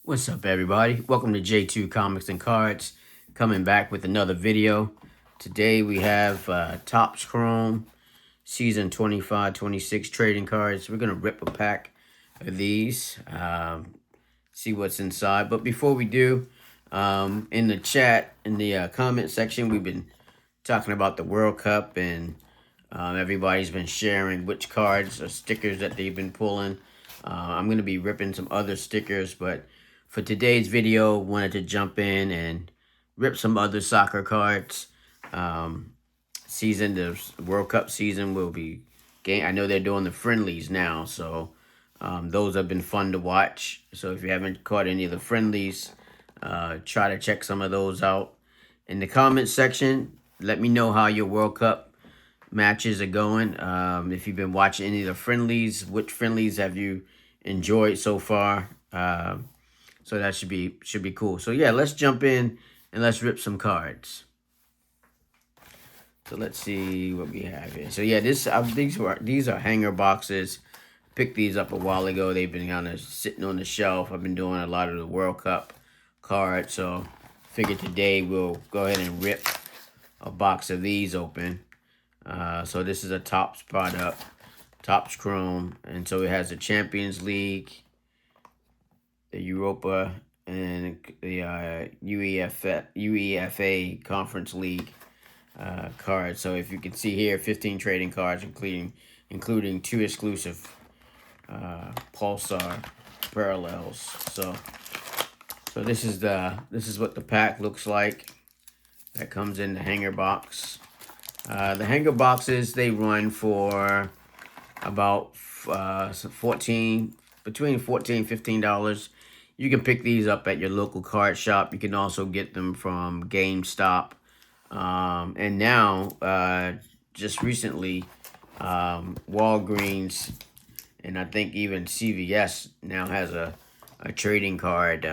What's up, everybody? Welcome to J2 Comics and Cards. Coming back with another video. Today we have Topps Chrome Season 25-26 trading cards. We're going to rip a pack of these, see what's inside. But before we do, in the chat, in the comment section, we've been talking about the World Cup, and everybody's been sharing which cards or stickers that they've been pulling. I'm going to be ripping some other stickers, but for today's video, wanted to jump in and rip some other soccer cards. The World Cup season will be I know they're doing the friendlies now, so those have been fun to watch. So if you haven't caught any of the friendlies, try to check some of those out. In the comment section, let me know how your World Cup matches are going. If you've been watching any of the friendlies, which friendlies have you enjoyed so far? So that should be cool. So yeah, let's jump in and let's rip some cards. So let's see what we have here. So yeah, these are hanger boxes. Picked these up a while ago. They've been kind of sitting on the shelf. I've been doing a lot of the World Cup cards, so figured today we'll go ahead and rip a box of these open. So this is a Topps product, Topps Chrome, and so it has the Champions League, the Europa, and the UEFA Conference League cards. So if you can see here, 15 trading cards, including 2 exclusive Pulsar parallels. So this is what the pack looks like. That comes in the hanger box. The hanger boxes, they run for about between $14 and $15. You can pick these up at your local card shop. You can also get them from GameStop. And now, just recently, Walgreens and I think even CVS now has a trading card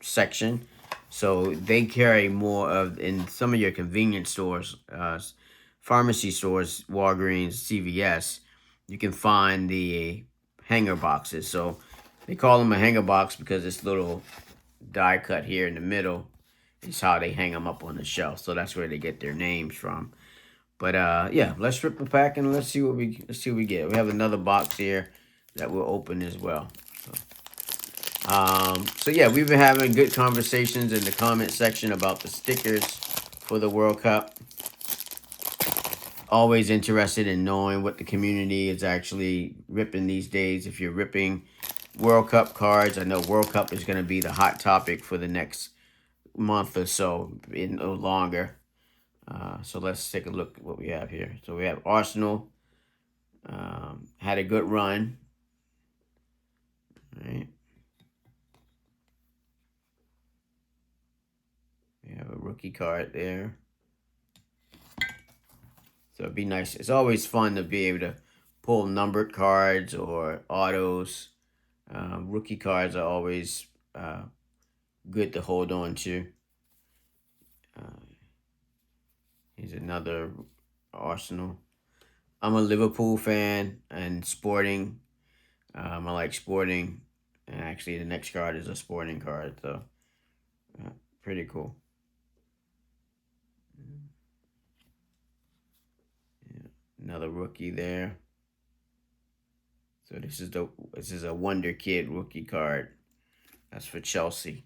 section. So they carry more of, in some of your convenience stores, pharmacy stores, Walgreens, CVS, you can find the hanger boxes. So they call them a hanger box because this little die cut here in the middle is how they hang them up on the shelf. So that's where they get their names from. But yeah, let's rip the pack and let's see what we get. We have another box here that we'll open as well. So yeah, we've been having good conversations in the comment section about the stickers for the World Cup. Always interested in knowing what the community is actually ripping these days. If you're ripping World Cup cards, I know World Cup is going to be the hot topic for the next month or so, no longer. So let's take a look at what we have here. So we have Arsenal. Had a good run. All right. We have a rookie card there. So it'd be nice. It's always fun to be able to pull numbered cards or autos. Rookie cards are always good to hold on to. Here's another Arsenal. I'm a Liverpool fan and Sporting. I like Sporting. And actually, the next card is a Sporting card. So, pretty cool. Yeah, another rookie there. So this is a Wonder Kid rookie card. That's for Chelsea.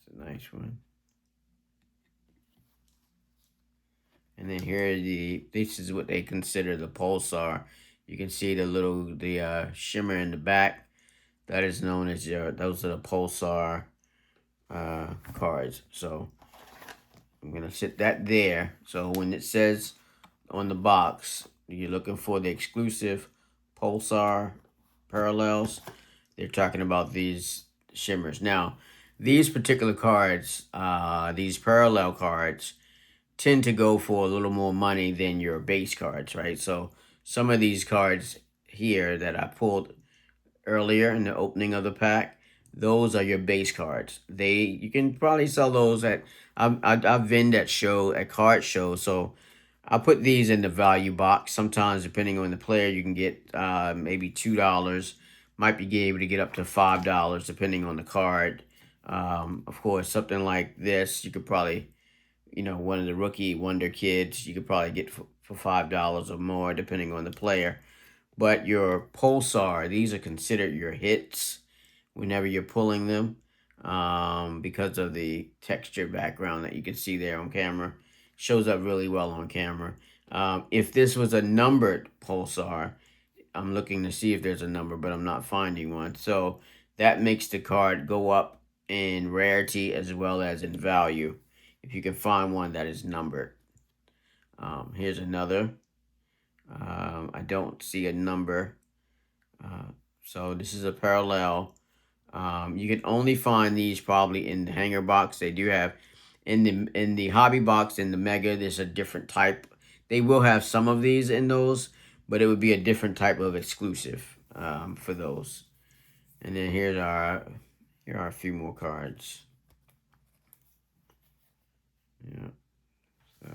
It's a nice one. And then here this is what they consider the Pulsar. You can see the shimmer in the back. That is known as those are the Pulsar cards. So I'm gonna sit that there. So when it says on the box, you're looking for the exclusive Pulsar parallels, they're talking about these shimmers. Now, these particular cards, these parallel cards, tend to go for a little more money than your base cards, right? So some of these cards here that I pulled earlier in the opening of the pack, those are your base cards. You can probably sell those at I vend at card shows, so I'll put these in the value box. Sometimes, depending on the player, you can get maybe $2. Might be able to get up to $5 depending on the card. Of course, something like this, you could probably, one of the rookie wonder kids, you could probably get for $5 or more depending on the player. But your pulsar, these are considered your hits whenever you're pulling them, because of the texture background that you can see there on camera. Shows up really well on camera. If this was a numbered pulsar, I'm looking to see if there's a number, but I'm not finding one. So that makes the card go up in rarity as well as in value if you can find one that is numbered. Here's another. I don't see a number. So this is a parallel. You can only find these probably in the hanger box. They do have in the hobby box, in the mega, there's a different type. They will have some of these in those, but it would be a different type of exclusive for those. And then here are a few more cards. Yeah. So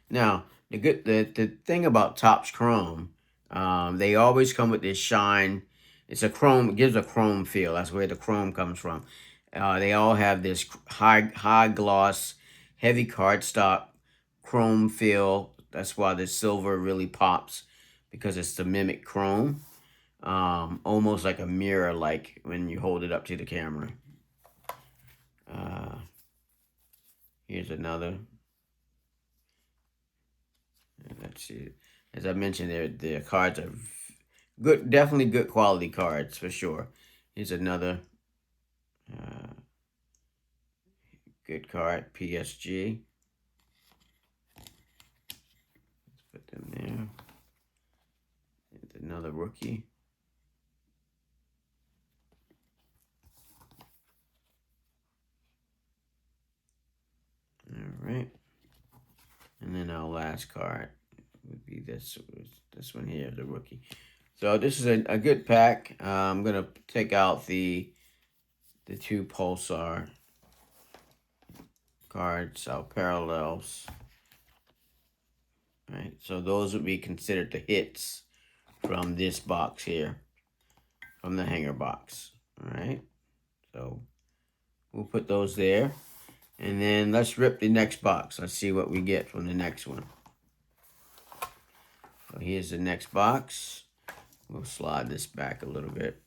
now the thing about Topps Chrome, they always come with this shine. It's a chrome. It gives a chrome feel. That's where the chrome comes from. They all have this high gloss, heavy cardstock chrome feel. That's why the silver really pops, because it's to mimic chrome. Almost like a mirror, like when you hold it up to the camera. Here's another. Let's see. As I mentioned, the cards are good, definitely good quality cards for sure. Here's another good card, PSG. Let's put them there. Here's another rookie. All right. And then our last card would be this one here, the rookie. So this is a good pack. I'm gonna take out the two pulsar cards, our parallels. All right, so those would be considered the hits from this box here, from the hanger box. All right, so we'll put those there, and then let's rip the next box. Let's see what we get from the next one. So here's the next box. We'll slide this back a little bit,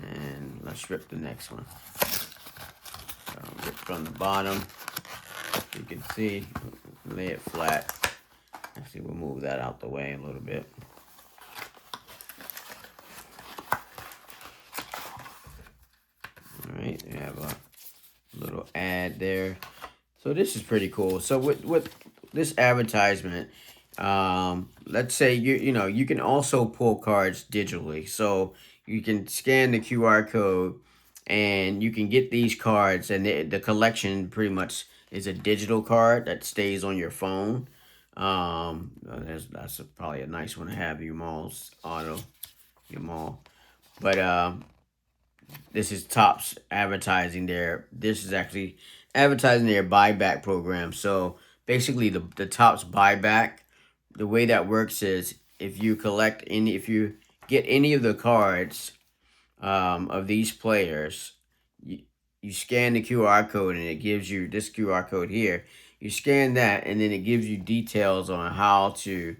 and let's rip the next one. So rip from the bottom. You can see, lay it flat. Actually, we'll move that out the way a little bit. All right, we have a little ad there. So this is pretty cool. So with this advertisement, let's say you can also pull cards digitally. So you can scan the QR code and you can get these cards, and the collection pretty much is a digital card that stays on your phone. That's probably a nice one to have, your mall's auto, your mall. But this is Topps advertising this is actually advertising their buyback program. So basically the Topps buyback, the way that works is if you get any of the cards of these players, you scan the QR code and it gives you this QR code here. You scan that and then it gives you details on how to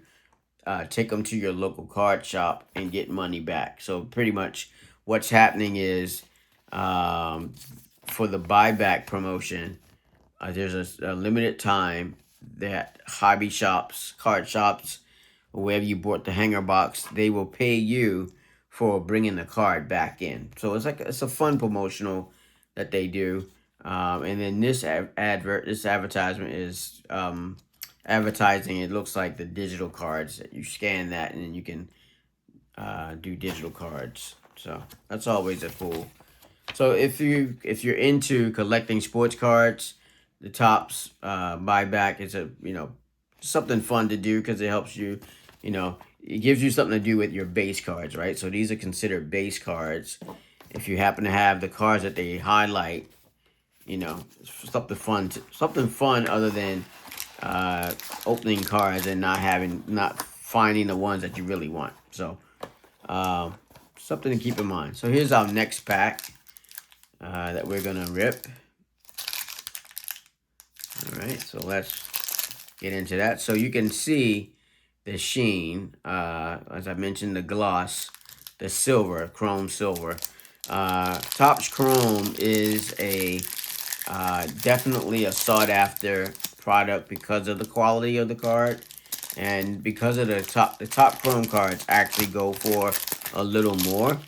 take them to your local card shop and get money back. So pretty much what's happening is, for the buyback promotion, there's a limited time that hobby shops, card shops, wherever you bought the hanger box, they will pay you for bringing the card back in. So it's a fun promotional that they do. And then this advertisement is advertising. It looks like the digital cards. You scan that and then you can do digital cards. So that's always a cool. So if you're into collecting sports cards, the Topps buyback is something fun to do, because it helps you, it gives you something to do with your base cards, right? So these are considered base cards. If you happen to have the cards that they highlight, something fun other than opening cards and not finding the ones that you really want. So something to keep in mind. So here's our next pack that we're gonna rip. All right, so let's get into that. So you can see the sheen, as I mentioned, the gloss, the silver, chrome silver. Topps Chrome is a definitely a sought after product because of the quality of the card, and because of the top chrome cards actually go for a little more.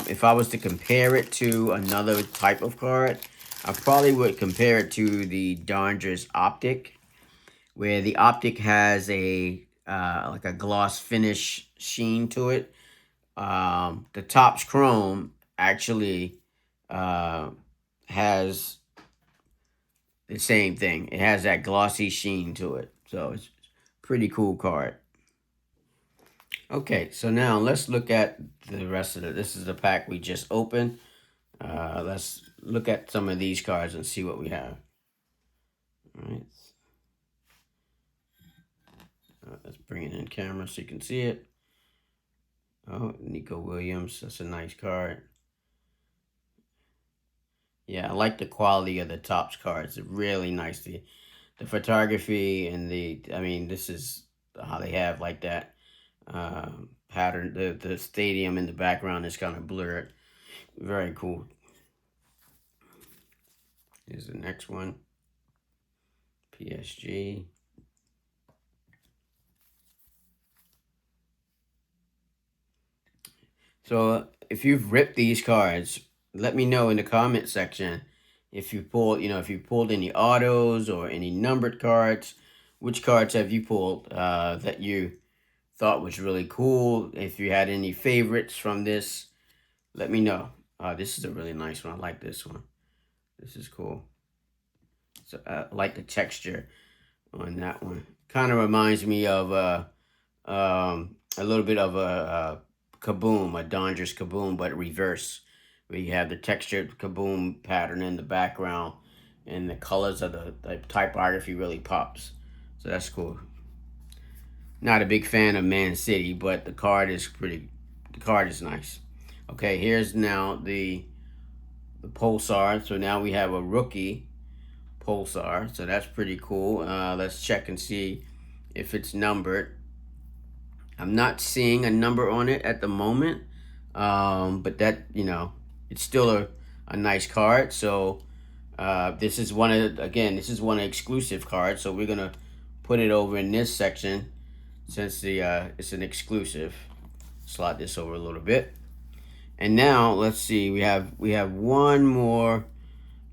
If I was to compare it to another type of card, I probably would compare it to the Donruss Optic, where the Optic has a like a gloss finish sheen to it. The Topps Chrome actually has the same thing. It has that glossy sheen to it. So it's pretty cool card. Okay, so now let's look at the rest of it. This is the pack we just opened. Let's look at some of these cards and see what we have. All right. Let's bring it in camera so you can see it. Oh, Nico Williams. That's a nice card. Yeah, I like the quality of the Topps cards. It's really nice. The photography and this is how they have like that pattern. The stadium in the background is kind of blurred. Very cool. Here's the next one. PSG. So if you've ripped these cards, let me know in the comment section if you pulled, if you pulled any autos or any numbered cards. Which cards have you pulled that you thought was really cool? If you had any favorites from this, let me know. This is a really nice one. I like this one. This is cool. So I like the texture on that one. Kind of reminds me of a little bit of a Kaboom, a Donruss Kaboom, but reverse, where you have the textured Kaboom pattern in the background, and the colors of the typography really pops. So that's cool. Not a big fan of Man City, but the card is nice. Okay, here's now the Pulsar. So now we have a rookie Pulsar. So that's pretty cool. Let's check and see if it's numbered. I'm not seeing a number on it at the moment, but that it's still a nice card. So this is one of exclusive cards. So we're gonna put it over in this section since it's an exclusive. Slide this over a little bit, and now let's see. We have one more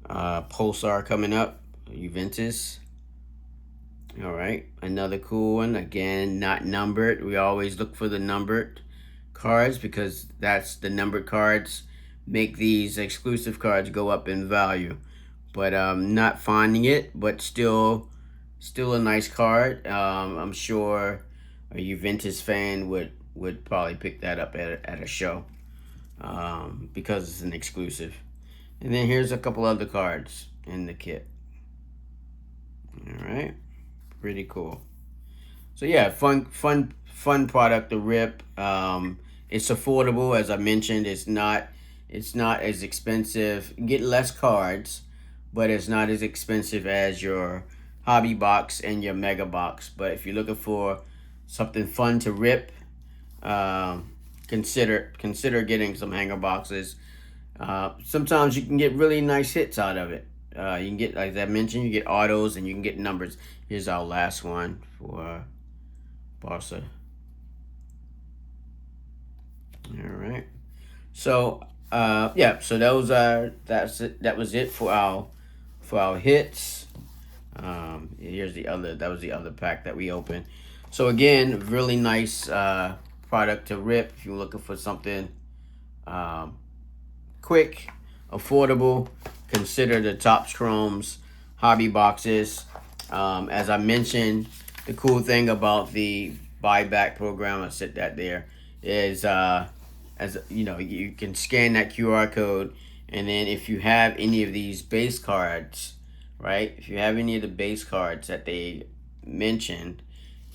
Pulsar coming up. Juventus. All right, another cool one. Again, not numbered. We always look for the numbered cards because that's the numbered cards make these exclusive cards go up in value. But not finding it, but still a nice card. I'm sure a Juventus fan would probably pick that up at a show because it's an exclusive. And then here's a couple other cards in the kit. All right. Pretty cool. So yeah, fun product to rip. It's affordable, as I mentioned. It's not as expensive. You get less cards, but it's not as expensive as your hobby box and your mega box. But if you're looking for something fun to rip, consider getting some hanger boxes. Sometimes you can get really nice hits out of it. You can get, like I mentioned, you get autos and you can get numbers. Here's our last one for Barca. All right. So yeah. So those are that's it. That was it for our hits. Here's the other. That was the other pack that we opened. So again, really nice product to rip if you're looking for something quick, affordable. Consider the Topps Chrome's hobby boxes. As I mentioned, the cool thing about the buyback program, I said that there, is as you can scan that QR code, and then if you have any of these base cards right? If you have any of the base cards that they mentioned,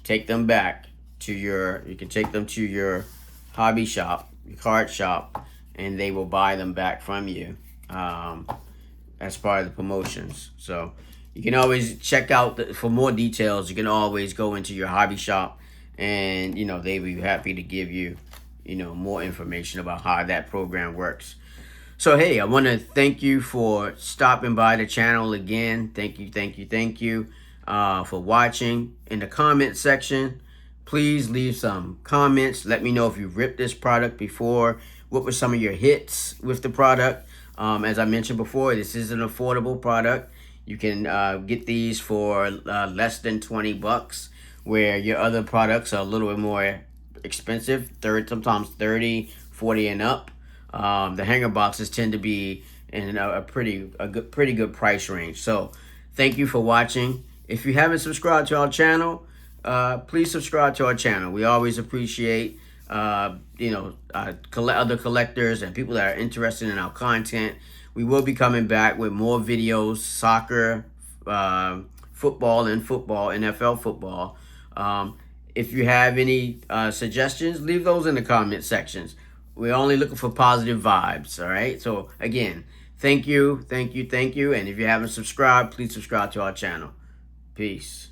take them back to you can take them to your hobby shop, your card shop, and they will buy them back from you as part of the promotions. So you can always check out for more details. You can always go into your hobby shop, and they will be happy to give you more information about how that program works. So hey, I want to thank you for stopping by the channel again. Thank you for watching. In the comment section, please leave some comments. Let me know if you've ripped this product before. What were some of your hits with the product? As I mentioned before, this is an affordable product. You can get these for less than 20 bucks, where your other products are a little bit more expensive, sometimes 30, 40 and up. The hanger boxes tend to be in a pretty good price range. So thank you for watching. If you haven't subscribed to our channel, please subscribe to our channel. We always appreciate other collectors and people that are interested in our content. We will be coming back with more videos, soccer, football, NFL football. If you have any suggestions, leave those in the comment sections. We're only looking for positive vibes, all right? So again, thank you. And if you haven't subscribed, please subscribe to our channel. Peace.